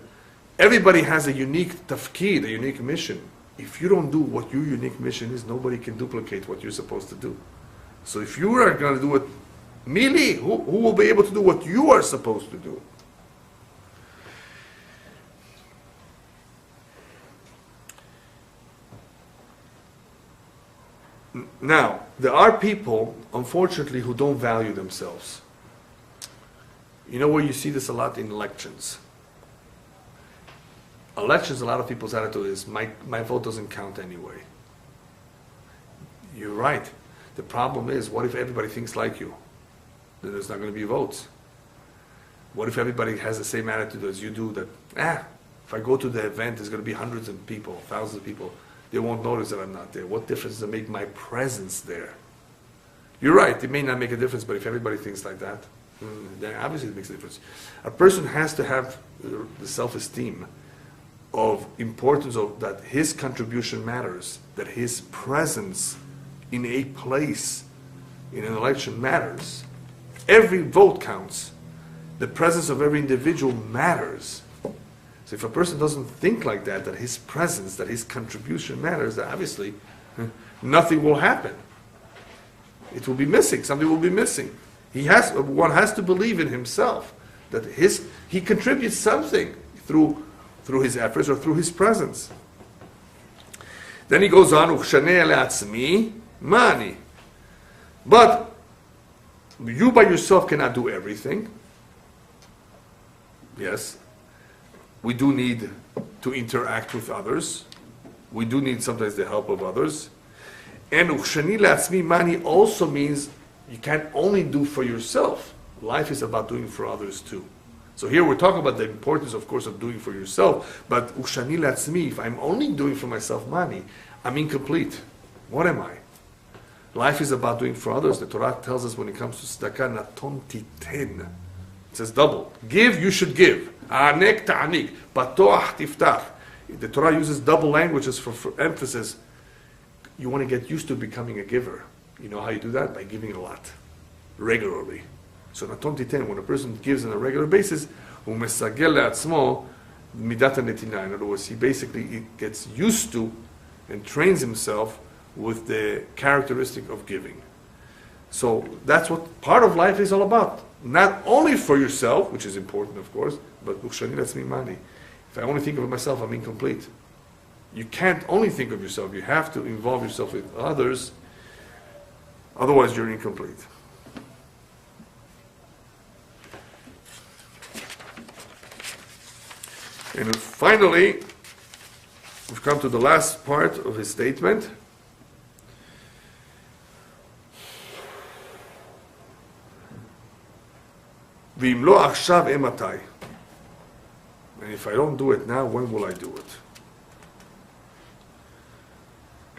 Speaker 1: everybody has a unique tafkid, a unique mission. If you don't do what your unique mission is, nobody can duplicate what you're supposed to do. So if you are going to do it, Mili, who will be able to do what you are supposed to do? Now, there are people, unfortunately, who don't value themselves. You know where you see this a lot? In elections. Elections, a lot of people's attitude is, my vote doesn't count anyway. You're right. The problem is, what if everybody thinks like you? Then there's not going to be votes. What if everybody has the same attitude as you do, that, if I go to the event, there's going to be hundreds of people, thousands of people. They won't notice that I'm not there. What difference does it make my presence there? You're right, it may not make a difference, but if everybody thinks like that, then obviously it makes a difference. A person has to have the self-esteem of importance of that his contribution matters, that his presence in a place, in an election matters. Every vote counts. The presence of every individual matters. So if a person doesn't think like that his presence, that his contribution matters, then obviously nothing will happen. It will be missing. Something will be missing. One has to believe in himself that he contributes something through his efforts or through his presence. Then he goes on, "Uchshaneh le'atzmi mani." But you by yourself cannot do everything. Yes. We do need to interact with others. We do need sometimes the help of others. And uchshani la'atzmi mani also means you can't only do for yourself. Life is about doing for others too. So here we're talking about the importance, of course, of doing for yourself. But uchshani la'atzmi, if I'm only doing for myself mani, I'm incomplete. What am I? Life is about doing for others. The Torah tells us when it comes to tzedakah, naton titen. It says double. Give, you should give. Anek ta'anik. Patoach tiftach. The Torah uses double languages for emphasis. You want to get used to becoming a giver. You know how you do that? By giving a lot. Regularly. So naton titen, when a person gives on a regular basis, umesagel le'atzmo midat hanetina. In other words, he basically gets used to and trains himself with the characteristic of giving. So that's what part of life is all about. Not only for yourself, which is important, of course, but uchshani la'atzmi mani. If I only think of myself, I'm incomplete. You can't only think of yourself. You have to involve yourself with others. Otherwise, you're incomplete. And finally, we've come to the last part of his statement. V'im lo achshav ematai. And if I don't do it now, when will I do it?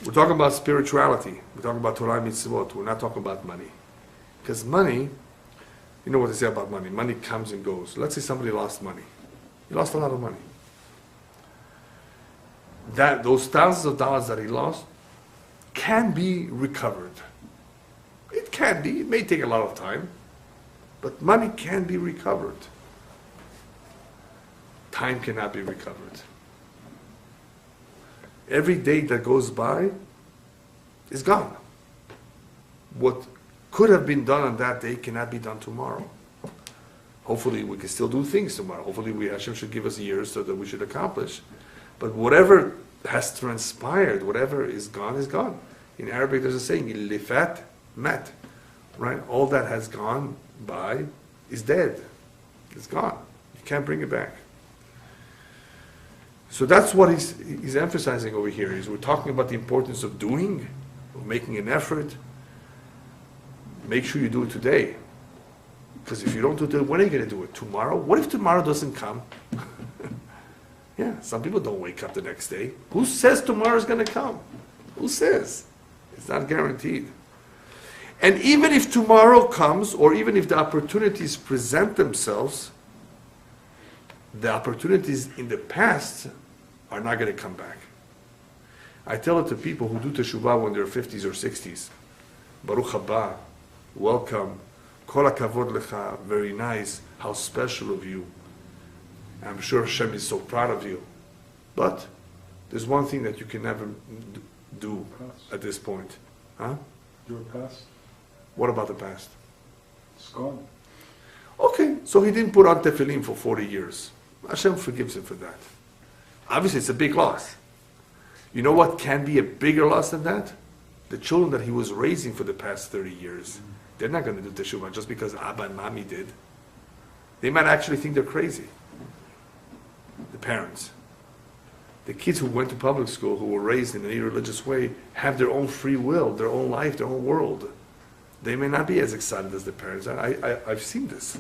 Speaker 1: We're talking about spirituality. We're talking about Torah mitzvot. We're not talking about money. Because money, you know what they say about money. Money comes and goes. Let's say somebody lost money. He lost a lot of money. Those thousands of dollars that he lost can be recovered. It can be. It may take a lot of time. But money can be recovered. Time cannot be recovered. Every day that goes by is gone. What could have been done on that day cannot be done tomorrow. Hopefully we can still do things tomorrow. Hopefully Hashem should give us years so that we should accomplish. But whatever has transpired, whatever is gone, is gone. In Arabic there's a saying, lifat mat. Right? All that has gone by is dead. It's gone. You can't bring it back. So that's what he's emphasizing over here. We're talking about the importance of doing, of making an effort. Make sure you do it today. Because if you don't do it, when are you going to do it? Tomorrow? What if tomorrow doesn't come? Yeah, some people don't wake up the next day. Who says tomorrow's going to come? Who says? It's not guaranteed. And even if tomorrow comes, or even if the opportunities present themselves, the opportunities in the past are not going to come back. I tell it to people who do teshuvah when they're 50s or 60s. Baruch haba, welcome, kol hakavod lecha, very nice, how special of you. I'm sure Hashem is so proud of you. But there's one thing that you can never do at this point. Huh?
Speaker 3: Your past?
Speaker 1: What about the past?
Speaker 3: It's gone.
Speaker 1: Okay, so he didn't put on tefillin for 40 years. Hashem forgives him for that. Obviously, it's a big loss. You know what can be a bigger loss than that? The children that he was raising for the past 30 years. They're not going to do teshuvah just because Abba and Mami did. They might actually think they're crazy. The parents. The kids who went to public school, who were raised in a religious way, have their own free will, their own life, their own world. They may not be as excited as the parents. I've seen this.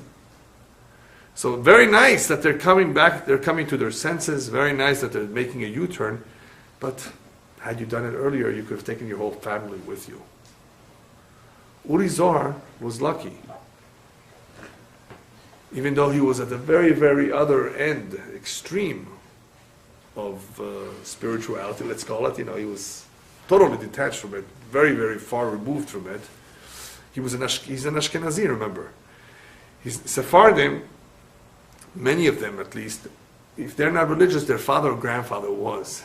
Speaker 1: So very nice that they're coming back, they're coming to their senses, very nice that they're making a U-turn, but had you done it earlier, you could have taken your whole family with you. Uri Zohar was lucky. Even though he was at the very, very other end, extreme of spirituality, let's call it, he was totally detached from it, very, very far removed from it. He's an Ashkenazi, remember. Sephardim, many of them at least, if they're not religious, their father or grandfather was.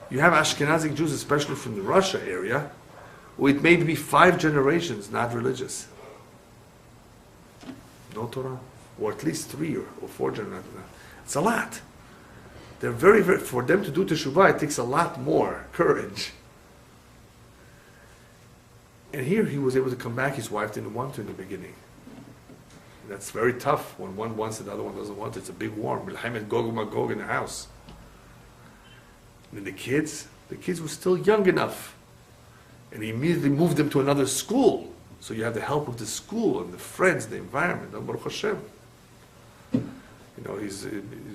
Speaker 1: You have Ashkenazi Jews, especially from the Russia area, who it may be 5 generations not religious. No Torah. Or at least 3 or 4 generations. It's a lot. They're very, very, for them to do teshuvah, it takes a lot more courage. And here he was able to come back. His wife didn't want to in the beginning. That's very tough when one wants it, the other one doesn't want it. It's a big war. Milchemet Gog and Magog in the house. And the kids were still young enough. And he immediately moved them to another school. So you have the help of the school and the friends, the environment. Baruch Hashem. He's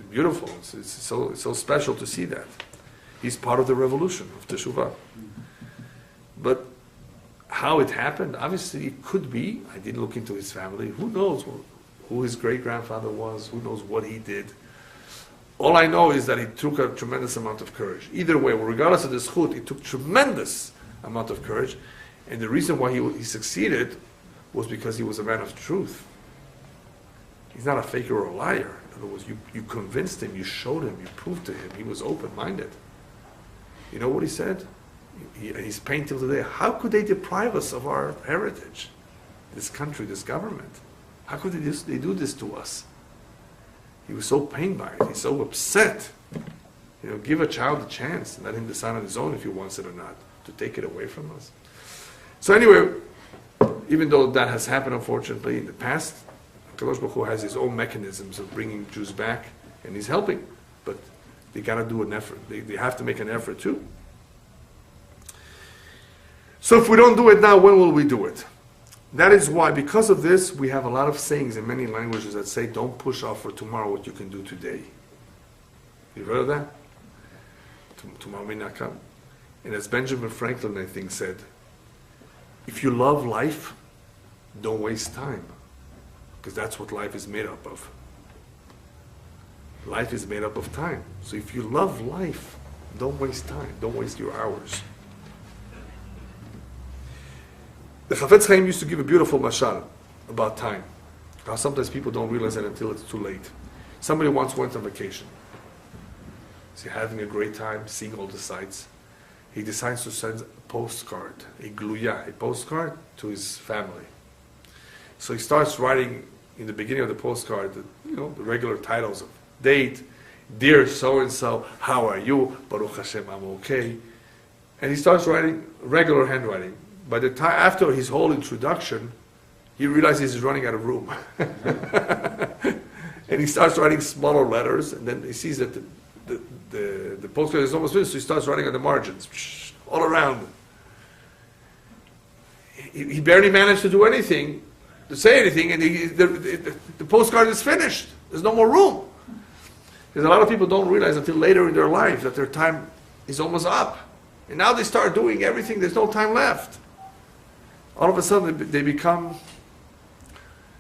Speaker 1: beautiful. It's so special to see that. He's part of the revolution of Teshuvah. But how it happened, obviously it could be, I didn't look into his family, who knows who his great-grandfather was, who knows what he did. All I know is that he took a tremendous amount of courage. Either way, regardless of the zchut, it took tremendous amount of courage. And the reason why he succeeded was because he was a man of truth. He's not a faker or a liar. In other words, you convinced him, you showed him, you proved to him. He was open-minded. You know what he said? He's pained till today. How could they deprive us of our heritage? This country, this government. How could they do this to us? He was so pained by it. He's so upset. Give a child a chance and let him decide on his own if he wants it or not. To take it away from us. So anyway, even though that has happened, unfortunately, in the past, Kadosh Baruch Hu has his own mechanisms of bringing Jews back, and he's helping. But they got to do an effort. They have to make an effort too. So if we don't do it now, when will we do it? That is why, because of this, we have a lot of sayings in many languages that say, don't push off for tomorrow what you can do today. You heard of that? Tomorrow may not come. And as Benjamin Franklin, I think, said, if you love life, don't waste time. Because that's what life is made up of. Life is made up of time. So if you love life, don't waste time. Don't waste your hours. The Chafetz Chaim used to give a beautiful mashal about time. How sometimes people don't realize it until it's too late. Somebody once went on vacation. He's having a great time, seeing all the sights. He decides to send a postcard, a gluya, a postcard to his family. So he starts writing in the beginning of the postcard, the regular titles of date, dear so-and-so, how are you? Baruch Hashem, I'm okay. And he starts writing regular handwriting. By the time, after his whole introduction, he realizes he's running out of room. And he starts writing smaller letters, and then he sees that the postcard is almost finished, so he starts writing on the margins, all around. He barely managed to do anything, to say anything, and the postcard is finished. There's no more room. Because a lot of people don't realize until later in their life that their time is almost up. And now they start doing everything, there's no time left. All of a sudden they become,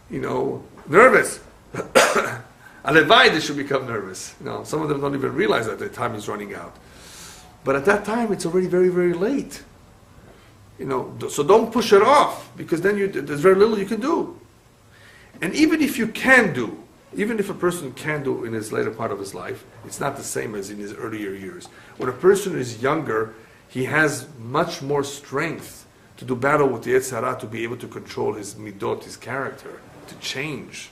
Speaker 1: nervous. Alevai, they should become nervous. Some of them don't even realize that their time is running out. But at that time, it's already very, very late. So don't push it off, because then there's very little you can do. And even if you can do, even if a person can do in his later part of his life, it's not the same as in his earlier years. When a person is younger, he has much more strength to do battle with the Yetzer Hara, to be able to control his midot, his character, to change.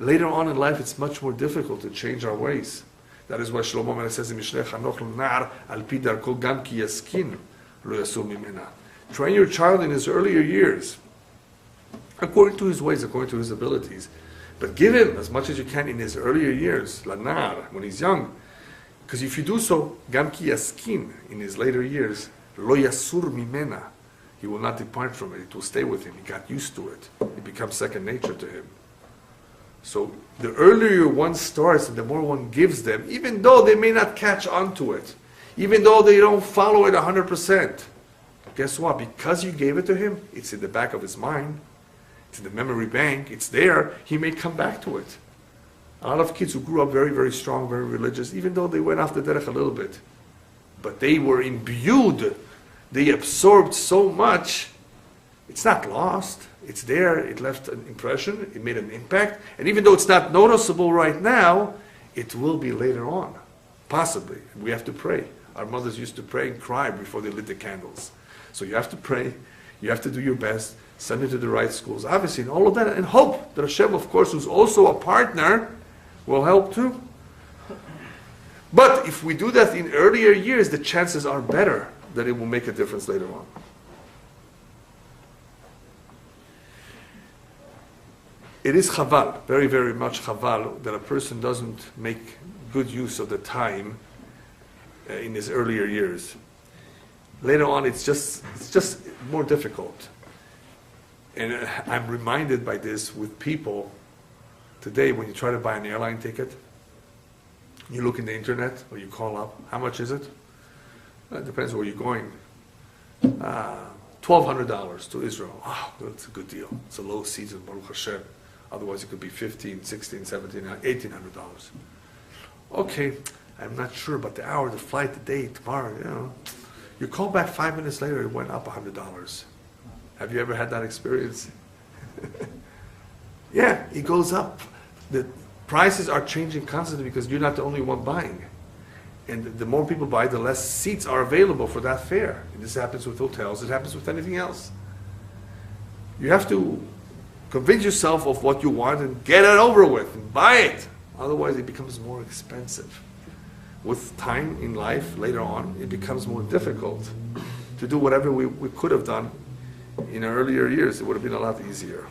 Speaker 1: Later on in life, it's much more difficult to change our ways. That is why Shlomo Melech says in Mishlei Chanoch l'nar al pi darko gam ki yaskin lo yasur mimena. Train your child in his earlier years, according to his ways, according to his abilities. But give him as much as you can in his earlier years, lanar, when he's young. Because if you do so, gam ki yaskin, in his later years, lo yasur mimena, he will not depart from it. It will stay with him. He got used to it. It becomes second nature to him. So the earlier one starts and the more one gives them, even though they may not catch on to it, even though they don't follow it 100%, guess what? Because you gave it to him, it's in the back of his mind, it's in the memory bank, it's there, he may come back to it. A lot of kids who grew up very, very strong, very religious, even though they went off the derech a little bit, but they were imbued, they absorbed so much, it's not lost. It's there, it left an impression, it made an impact, and even though it's not noticeable right now, it will be later on. Possibly. We have to pray. Our mothers used to pray and cry before they lit the candles. So you have to pray, you have to do your best, send it to the right schools, obviously, and all of that, and hope that Hashem, of course, who's also a partner, will help too. But if we do that in earlier years, the chances are better that it will make a difference later on. It is chaval, very, very much chaval, that a person doesn't make good use of the time in his earlier years. Later on, it's just more difficult. And I'm reminded by this with people today when you try to buy an airline ticket, you look in the internet or you call up, how much is it? It depends where you're going. $1,200 to Israel. Oh, that's a good deal. It's a low season, Baruch Hashem. Otherwise it could be $1,500, $1,600, $1,700, $1,800. Okay, I'm not sure about the hour, the flight, the date, tomorrow, you know. You call back 5 minutes later, it went up $100. Have you ever had that experience? Yeah, it goes up. The prices are changing constantly because you're not the only one buying. And the more people buy, the less seats are available for that fare. And this happens with hotels, it happens with anything else. You have to convince yourself of what you want and get it over with and buy it. Otherwise it becomes more expensive. With time in life, later on, it becomes more difficult to do whatever we could have done in earlier years. It would have been a lot easier.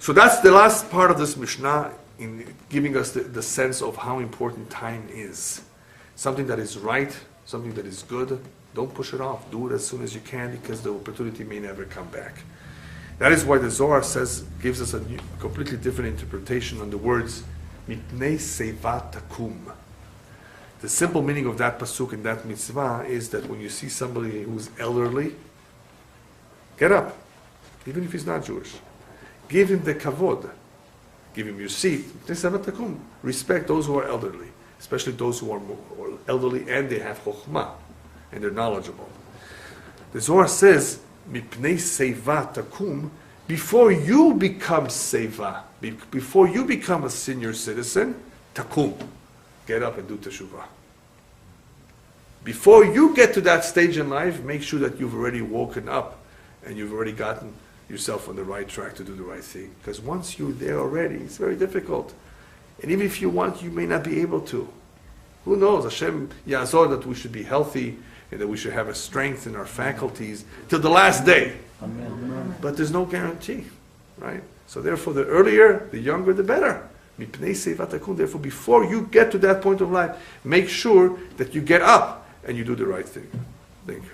Speaker 1: So that's the last part of this Mishnah in giving us the sense of how important time is. Something that is right, something that is good, don't push it off. Do it as soon as you can because the opportunity may never come back. That is why the Zohar gives us a completely different interpretation on the words Mipnei Seva Takum. The simple meaning of that pasuk and that mitzvah is that when you see somebody who's elderly, get up, even if he's not Jewish. Give him the kavod. Give him your seat. Mipnei Seva Takum. Respect those who are elderly, especially those who are more elderly and they have chokhmah and they're knowledgeable. The Zohar says, Mipnei Seva Takum, before you become Seva, before you become a senior citizen, Takum, get up and do teshuvah. Before you get to that stage in life, make sure that you've already woken up and you've already gotten yourself on the right track to do the right thing. Because once you're there already, it's very difficult. And even if you want, you may not be able to. Who knows? Hashem Yazor that we should be healthy and that we should have a strength in our faculties till the last day.
Speaker 3: Amen.
Speaker 1: But there's no guarantee, right? So therefore, the earlier, the younger, the better. Therefore, before you get to that point of life, make sure that you get up and you do the right thing. Thank you.